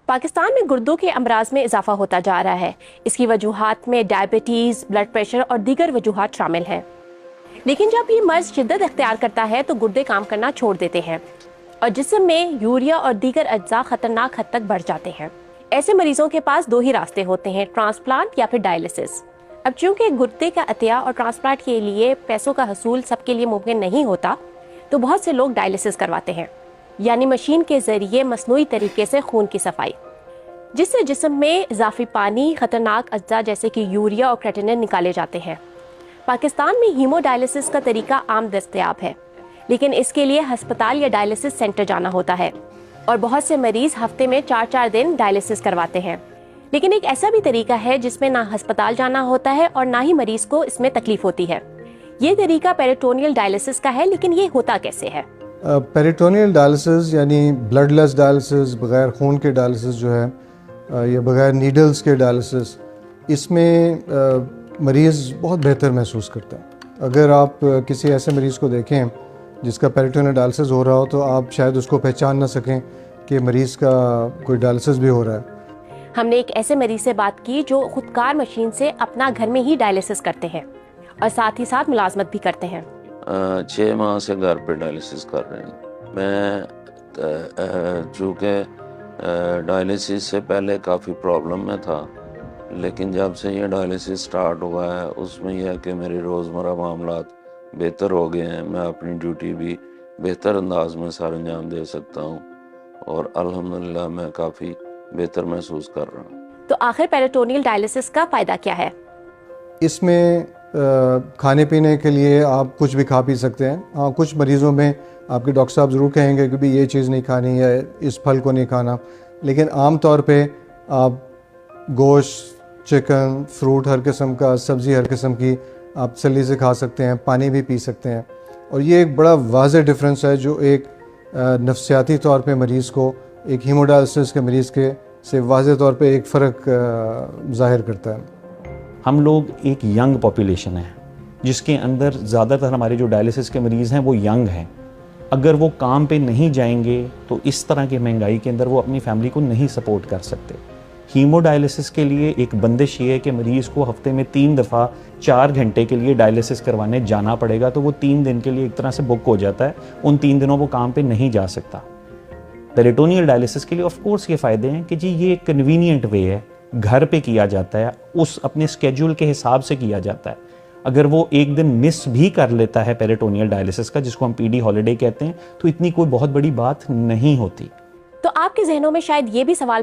पाकिस्तान में गुर्दों के अमराज में इजाफा होता जा रहा है। इसकी वजूहात में डायबिटीज़, ब्लड प्रेशर और दीगर वजूहात शामिल हैं। लेकिन जब ये मर्ज शिद्दत इख्तियार करता है तो गुर्दे काम करना छोड़ देते हैं और जिस्म में यूरिया और दीगर अज्जा खतरनाक हद तक बढ़ जाते हैं। ऐसे मरीजों के पास दो ही रास्ते होते हैं, ट्रांसप्लांट या फिर डायलिसिस। अब चूंकि गुर्दे का अतिया और ट्रांसप्लांट के लिए पैसों का हसूल सबके लिए मुमकिन नहीं होता, तो बहुत से लोग डायलिसिस करवाते हैं, यानी मशीन के जरिए मसनूई तरीके से खून की सफाई, जिससे जिस्म में इजाफी पानी, खतरनाक अज्जा जैसे कि यूरिया और क्रेटिनिन निकाले जाते हैं। पाकिस्तान में हीमोडायलिसिस का तरीका आम दस्तयाब है, लेकिन इसके लिए अस्पताल या डायलिसिस सेंटर जाना होता है और बहुत से मरीज हफ्ते में 4-4 दिन डायलिसिस करवाते हैं। लेकिन एक ऐसा भी तरीका है जिसमें ना अस्पताल जाना होता है और ना ही मरीज को इसमें तकलीफ होती है। ये तरीका पेरिटोनियल डायलिसिस का है, लेकिन ये होता कैसे है? पेरिटोनियल डायलिसिस यानी ब्लडलेस डायलिसिस, बगैर खून के डायलिसिस जो है, या बगैर नीडल्स के डायलिसिस, इसमें मरीज़ बहुत बेहतर महसूस करता है। अगर आप किसी ऐसे मरीज़ को देखें जिसका पेरिटोनियल डायलिसिस हो रहा हो, तो आप शायद उसको पहचान ना सकें कि मरीज़ का कोई डायलिसिस भी हो रहा है। हमने एक ऐसे मरीज से बात की जो खुदकार मशीन से अपना घर में ही डायलिसिस करते हैं और साथ ही साथ मुलाजमत भी करते हैं। 6 माह से घर पे डायलिसिस कर रहे हैं। मैं चूँकि डायलिसिस से पहले काफ़ी प्रॉब्लम में था, लेकिन जब से ये डायलिसिस स्टार्ट हुआ है उसमें यह है कि मेरे रोज़मर्रा मामलात बेहतर हो गए हैं। मैं अपनी ड्यूटी भी बेहतर अंदाज में सर अंजाम दे सकता हूँ और अल्हम्दुलिल्लाह मैं काफ़ी बेहतर महसूस कर रहा हूँ। तो आखिर पेरिटोनियल डायलिसिस का फ़ायदा क्या है? इसमें खाने पीने के लिए आप कुछ भी खा पी सकते हैं। हाँ, कुछ मरीज़ों में आपके डॉक्टर साहब ज़रूर कहेंगे कि भी ये चीज़ नहीं खानी या इस फल को नहीं खाना, लेकिन आम तौर पे आप गोश्त, चिकन, फ्रूट हर किस्म का, सब्ज़ी हर किस्म की आप तसल्ली से खा सकते हैं, पानी भी पी सकते हैं। और ये एक बड़ा वाज़ेह डिफरेंस है जो एक नफ्सियाती तौर पे मरीज़ को एक हीमोडायलिसिस के मरीज़ के से वाज़ेह तौर पे एक फ़र्क ज़ाहिर करता है। हम लोग एक यंग पॉपुलेशन है जिसके अंदर ज़्यादातर हमारे जो डायलिसिस के मरीज़ हैं वो यंग हैं। अगर वो काम पे नहीं जाएंगे तो इस तरह की महंगाई के अंदर वो अपनी फैमिली को नहीं सपोर्ट कर सकते। हीमोडायलिसिस के लिए एक बंदिश ये है कि मरीज़ को हफ्ते में 3 दफ़ा 4 घंटे के लिए डायलिसिस करवाने जाना पड़ेगा, तो वो 3 दिन के लिए एक तरह से बुक हो जाता है। उन 3 दिनों वो काम पे नहीं जा सकता। पेरिटोनियल डायलिसिस के लिए ऑफ कोर्स ये फ़ायदे हैं कि जी ये एक कन्वीनियंट वे है, घर पे किया जाता है, उस अपने स्केड्यूल के हिसाब से किया जाता है। अगर वो एक दिन मिस भी कर लेता है पेरिटोनियल डायलिसिस का, जिसको हम पीडी हॉलिडे कहते हैं, तो इतनी कोई बहुत बड़ी बात नहीं होती। तो आपके जहनों में शायद ये भी सवाल